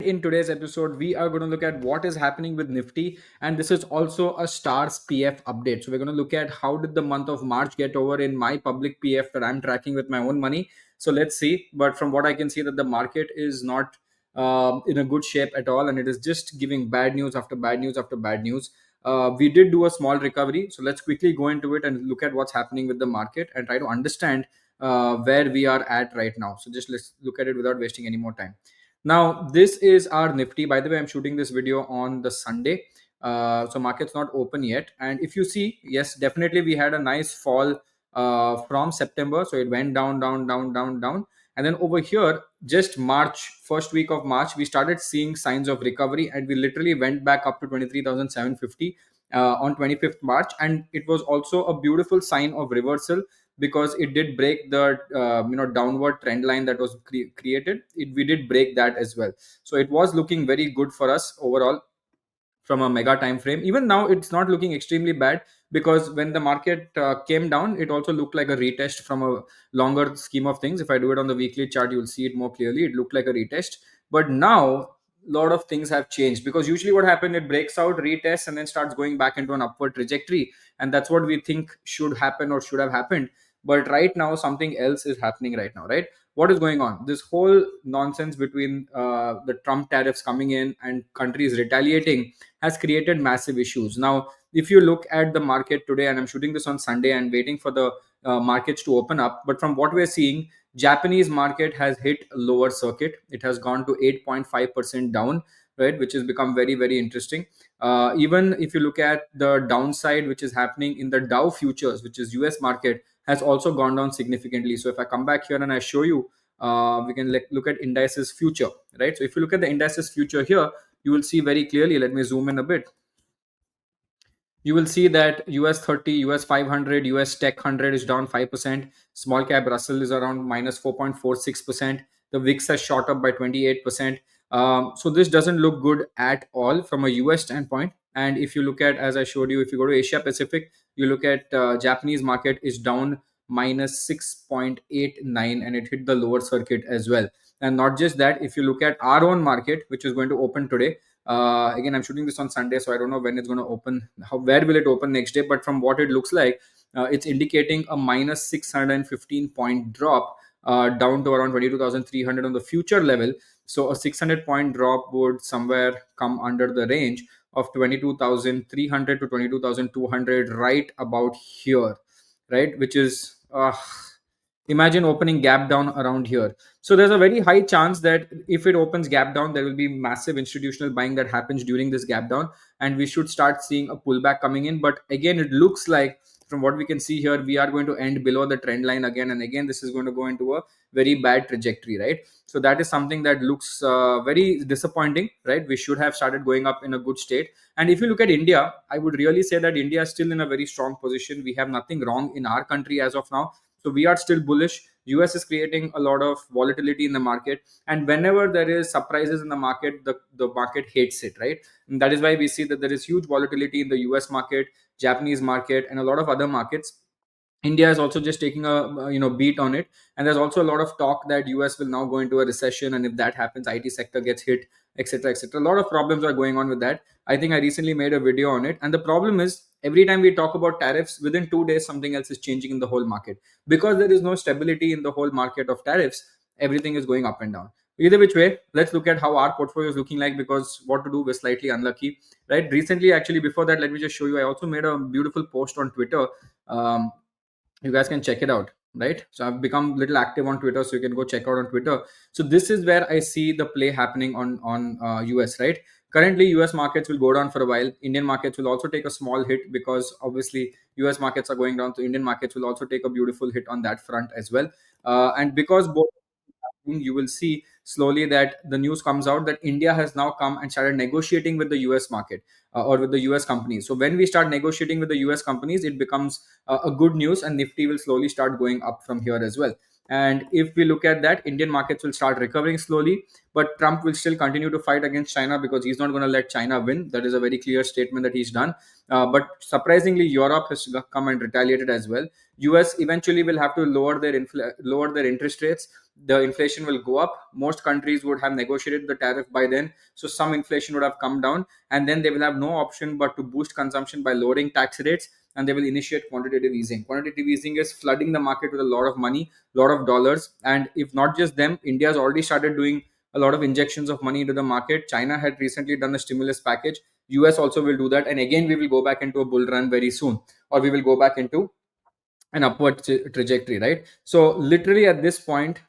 In today's episode, we are going to look at what is happening with Nifty, and this is also a Stars PF update. So we're going to look at how did the month of March get over in my public PF that I'm tracking with my own money. So let's see. But from what I can see, that the market is not in a good shape at all, and it is just giving bad news after bad news after bad news. We did do a small recovery, so let's quickly go into it and look at what's happening with the market and try to understand where we are at right now. So just let's look at it without wasting any more time. Now, this is our Nifty. By the way, I'm shooting this video on the Sunday. So market's not open yet. And if you see, yes, definitely we had a nice fall from September. So it went down, down, down, down, down. And then over here, just March, first week of March, we started seeing signs of recovery and we literally went back up to 23,750 on 25th March. And it was also a beautiful sign of reversal because it did break the downward trend line that was created. We did break that as well, so it was looking very good for us overall from a mega time frame. Even now it's not looking extremely bad, because when the market came down, it also looked like a retest from a longer scheme of things. If I do it on the weekly chart, you'll see it more clearly. It looked like a retest, but now a lot of things have changed, because usually what happened, it breaks out, retests, and then starts going back into an upward trajectory, and that's what we think should happen or should have happened. But right now something else is happening right now, right? What is going on? This whole nonsense between the Trump tariffs coming in and countries retaliating has created massive issues. Now, if you look at the market today, and I'm shooting this on Sunday and waiting for the markets to open up, but from what we're seeing, Japanese market has hit lower circuit. It has gone to 8.5% down, right, which has become very, very interesting. Even if you look at the downside, which is happening in the Dow futures, which is US market, has also gone down significantly. So if I come back here and I show you, we can look at indices future, right? So if you look at the indices future here, you will see very clearly. Let me zoom in a bit. You will see that US 30, US 500, US Tech 100 is down 5%. Small cap Russell is around minus 4.46%. The VIX has shot up by 28%. So this doesn't look good at all from a US standpoint. And if you look at, as I showed you, if you go to Asia Pacific, you look at Japanese market is down minus 6.89, and it hit the lower circuit as well. And not just that, if you look at our own market, which is going to open today, again, I'm shooting this on Sunday, so I don't know when it's going to open. Where will it open next day? But from what it looks like, it's indicating a minus 615 point drop down to around 22,300 on the future level. So a 600 point drop would somewhere come under the range of 22,300 to 22,200, right about here, right? Which is imagine opening gap down around here. So there's a very high chance that if it opens gap down, there will be massive institutional buying that happens during this gap down, and we should start seeing a pullback coming in. But again, it looks like from what we can see here, we are going to end below the trend line again and again. This is going to go into a very bad trajectory, right? So that is something that looks very disappointing, right? We should have started going up in a good state. And if you look at India, I would really say that India is still in a very strong position. We have nothing wrong in our country as of now, so we are still bullish. US is creating a lot of volatility in the market, and whenever there is surprises in the market, the market hates it, right? And that is why we see that there is huge volatility in the US market, Japanese market, and a lot of other markets. India is also just taking a beat on it, and there's also a lot of talk that US will now go into a recession, and if that happens, IT sector gets hit, etc., etc. A lot of problems are going on with that. I think I recently made a video on it, and the problem is every time we talk about tariffs, within 2 days something else is changing in the whole market, because there is no stability in the whole market of tariffs. Everything is going up and down. Either which way, let's look at how our portfolio is looking like, because what to do, we're slightly unlucky, right? Recently, actually, before that, let me just show you. I also made a beautiful post on Twitter. You guys can check it out, right? So I've become a little active on Twitter, so you can go check out on Twitter. So this is where I see the play happening on US, right? Currently US markets will go down for a while. Indian markets will also take a small hit, because obviously US markets are going down, so Indian markets will also take a beautiful hit on that front as well. And because both, you will see slowly that the news comes out that India has now come and started negotiating with the US market, or with the US companies. So when we start negotiating with the US companies, it becomes a good news, and Nifty will slowly start going up from here as well. And if we look at that, Indian markets will start recovering slowly, but Trump will still continue to fight against China, because he's not going to let China win. That is a very clear statement that he's done. But surprisingly, Europe has come and retaliated as well. US eventually will have to lower their interest rates. the inflation will go up. Most countries would have negotiated the tariff by then, so some inflation would have come down, and then they will have no option but to boost consumption by lowering tax rates, and they will initiate quantitative easing. Quantitative easing is flooding the market with a lot of money, lot of dollars. And if not just them, India has already started doing a lot of injections of money into the market. China had recently done a stimulus package. US also will do that, and again we will go back into a bull run very soon, or we will go back into an upward trajectory, right? So literally at this point,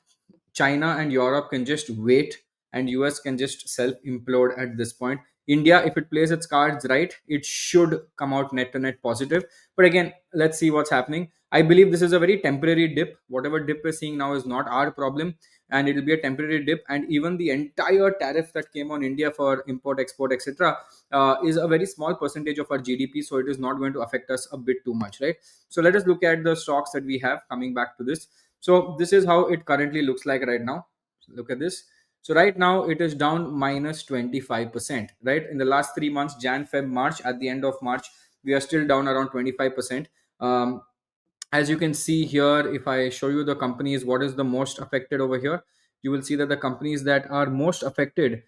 China and Europe can just wait, and US can just self implode at this point. India, if it plays its cards right, it should come out net to net positive. But again, let's see what's happening. I believe this is a very temporary dip. Whatever dip we're seeing now is not our problem, and it will be a temporary dip. And even the entire tariff that came on India for import, export, etc., is a very small percentage of our GDP, so it is not going to affect us a bit too much, right? So let us look at the stocks that we have coming back to this. So this is how it currently looks like right now. Look at this. So right now it is down minus 25%, right? In the last 3 months, Jan, Feb, March, at the end of March, we are still down around 25%. Um, as you can see here, if I show you the companies, what is the most affected over here, you will see that the companies that are most affected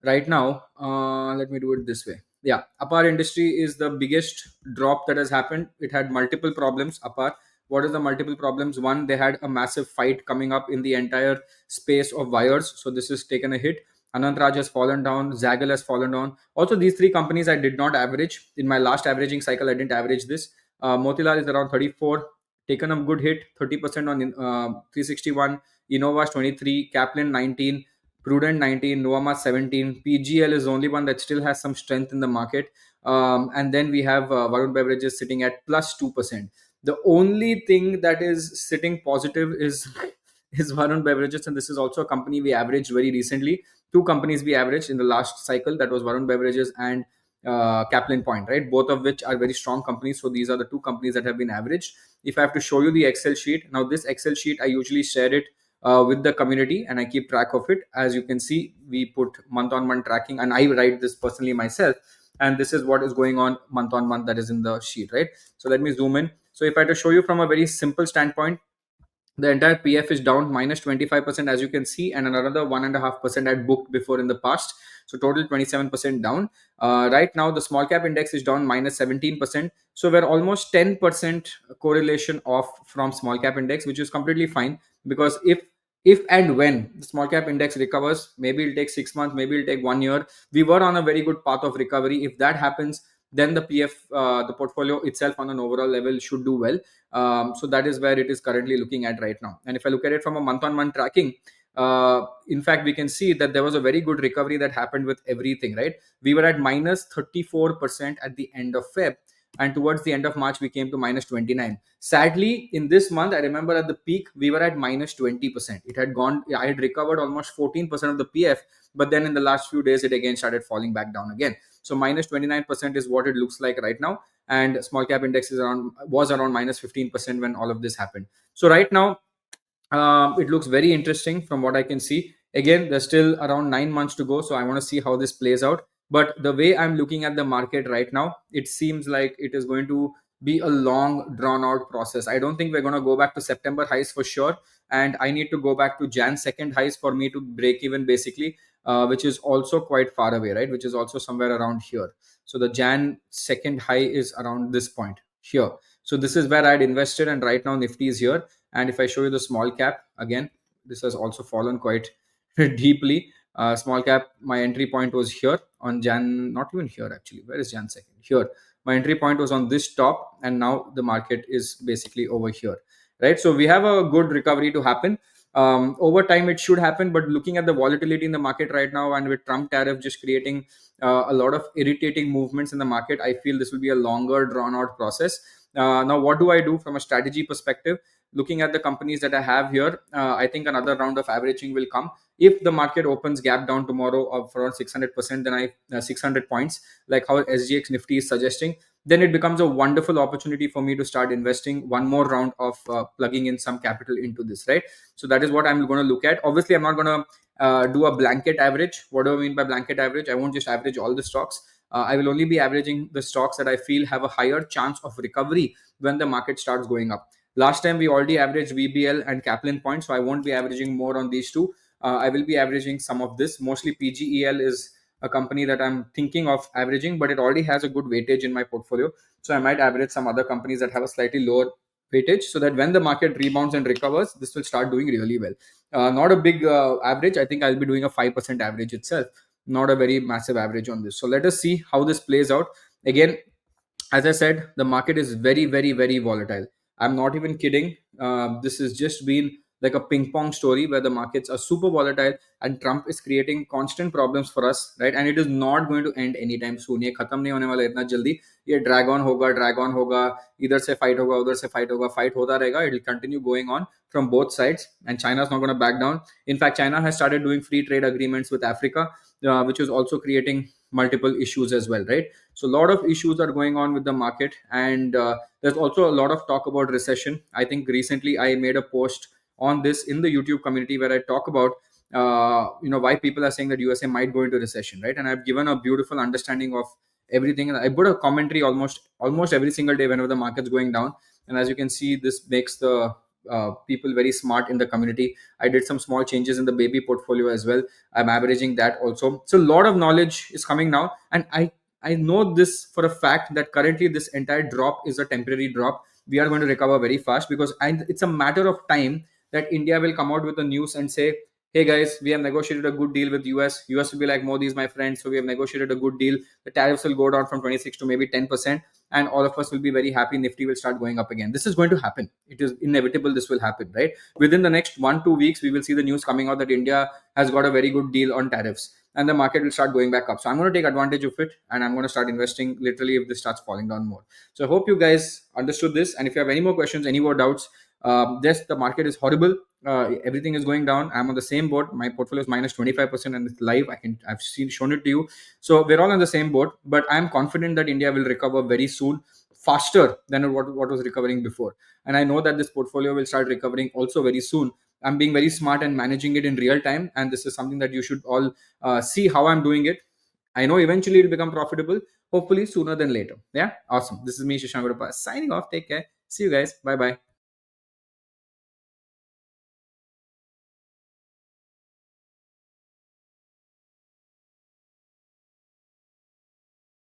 right now, let me do it this way. Yeah, apar industry is the biggest drop that has happened. It had multiple problems. Apar, what is the multiple problems? One, they had a massive fight coming up in the entire space of wires, so this has taken a hit. Anantraj has fallen down, Zaggle has fallen down. Also, these three companies I did not average in my last averaging cycle. I didn't average this. Motilal is around 34, taken a good hit, 30% on 361. Innova 23, Kaplan 19, Prudent 19, Novama 17. PGL is the only one that still has some strength in the market. And then we have Varun Beverages sitting at plus 2%. The only thing that is sitting positive is is Varun Beverages, and this is also a company we averaged very recently. Two companies we averaged in the last cycle, that was Varun Beverages and Kaplan Point, right? Both of which are very strong companies. So these are the two companies that have been averaged. If I have to show you the Excel sheet, now this Excel sheet I usually share it with the community, and I keep track of it. As you can see, we put month on month tracking, and I write this personally myself. And this is what is going on month on month, that is in the sheet, right? So let me zoom in. So if I had to show you from a very simple standpoint, the entire PF is down minus 25%, as you can see, and another 1.5% I booked before in the past. So total 27% down. Right now, the small cap index is down minus 17%. So we're almost 10% correlation off from small cap index, which is completely fine, because if and when the small cap index recovers, maybe it'll take 6 months, maybe it'll take 1 year. We were on a very good path of recovery. If that happens, then the PF, the portfolio itself on an overall level should do well. So that is where it is currently looking at right now. And if I look at it from a month on month tracking, in fact, we can see that there was a very good recovery that happened with everything, right? We were at minus 34% at the end of Feb. And towards the end of March, we came to minus 29. Sadly, in this month, I remember at the peak, we were at minus 20%. It had gone, I had recovered almost 14% of the PF, but then in the last few days, it again started falling back down again. So minus 29% is what it looks like right now, and small cap index is around was around minus 15% when all of this happened. So right now, it looks very interesting from what I can see. Again, there's still around 9 months to go, so I want to see how this plays out. But the way I'm looking at the market right now, it seems like it is going to be a long, drawn out process. I don't think we're going to go back to September highs for sure, and I need to go back to Jan second highs for me to break even, basically, which is also quite far away, right? Which is also somewhere around here. So the Jan second high is around this point here. So this is where I'd invested, and right now Nifty is here. And if I show you the small cap again, this has also fallen quite deeply. Small cap, my entry point was here on Jan, not even here actually. Where is Jan second? Here. My entry point was on this top, and now the market is basically over here, right? So we have a good recovery to happen. Over time, it should happen, but looking at the volatility in the market right now, and with Trump tariff just creating a lot of irritating movements in the market, I feel this will be a longer, drawn out process. Now, what do I do from a strategy perspective? Looking at the companies that I have here, I think another round of averaging will come. If the market opens gap down tomorrow of around 600%, then 600 points, like how SGX Nifty is suggesting, then it becomes a wonderful opportunity for me to start investing one more round of plugging in some capital into this, right? So that is what I'm going to look at. Obviously, I'm not going to do a blanket average. What do I mean by blanket average? I won't just average all the stocks. I will only be averaging the stocks that I feel have a higher chance of recovery when the market starts going up. Last time we already averaged VBL and Kaplan points, so I won't be averaging more on these two. I will be averaging some of this. Mostly PGEL is a company that I'm thinking of averaging, but it already has a good weightage in my portfolio. So I might average some other companies that have a slightly lower weightage, so that when the market rebounds and recovers, this will start doing really well. Not a big average. I think I'll be doing a 5% average itself, not a very massive average on this. So let us see how this plays out. Again, as I said, the market is very, very, very volatile. I'm not even kidding. This has just been like a ping pong story where the markets are super volatile, and Trump is creating constant problems for us, right? And it is not going to end anytime soon. ये खत्म नहीं होने वाला है इतना जल्दी. ये drag on होगा. इधर से fight होगा, उधर से fight होगा, fight होता रहेगा. It will continue going on from both sides, and China is not going to back down. In fact, China has started doing free trade agreements with Africa, which is also creating multiple issues as well, right? So a lot of issues are going on with the market, and there's also a lot of talk about recession. I think recently I made a post on this in the YouTube community where I talk about why people are saying that USA might go into recession, right? And I've given a beautiful understanding of everything, and I put a commentary almost every single day whenever the market's going down. And as you can see, this makes the people very smart in the community. I did some small changes in the baby portfolio as well. I'm averaging that also. So a lot of knowledge is coming now, and I know this for a fact that currently this entire drop is a temporary drop. We are going to recover very fast, because it's a matter of time that India will come out with the news and say, "Hey guys, we have negotiated a good deal with US." US will be like, "Modi is my friend, so we have negotiated a good deal." The tariffs will go down from 26 to maybe 10%, and all of us will be very happy. Nifty will start going up again. This is going to happen. It is inevitable. This will happen, right? Within the next 1 2 weeks, we will see the news coming out that India has got a very good deal on tariffs, and the market will start going back up. So I'm going to take advantage of it, and I'm going to start investing literally if this starts falling down more. So I hope you guys understood this. And if you have any more questions, any more doubts, yes, the market is horrible. Everything is going down. I'm on the same boat. My portfolio is minus 25%, and it's live. I've shown it to you. So we're all on the same boat. But I'm confident that India will recover very soon, faster than what was recovering before. And I know that this portfolio will start recovering also very soon. I'm being very smart and managing it in real time, and this is something that you should all see how I'm doing it. I know eventually it'll become profitable, hopefully sooner than later. Yeah, awesome. This is me, Shashank, signing off. Take care. See you guys. Bye bye.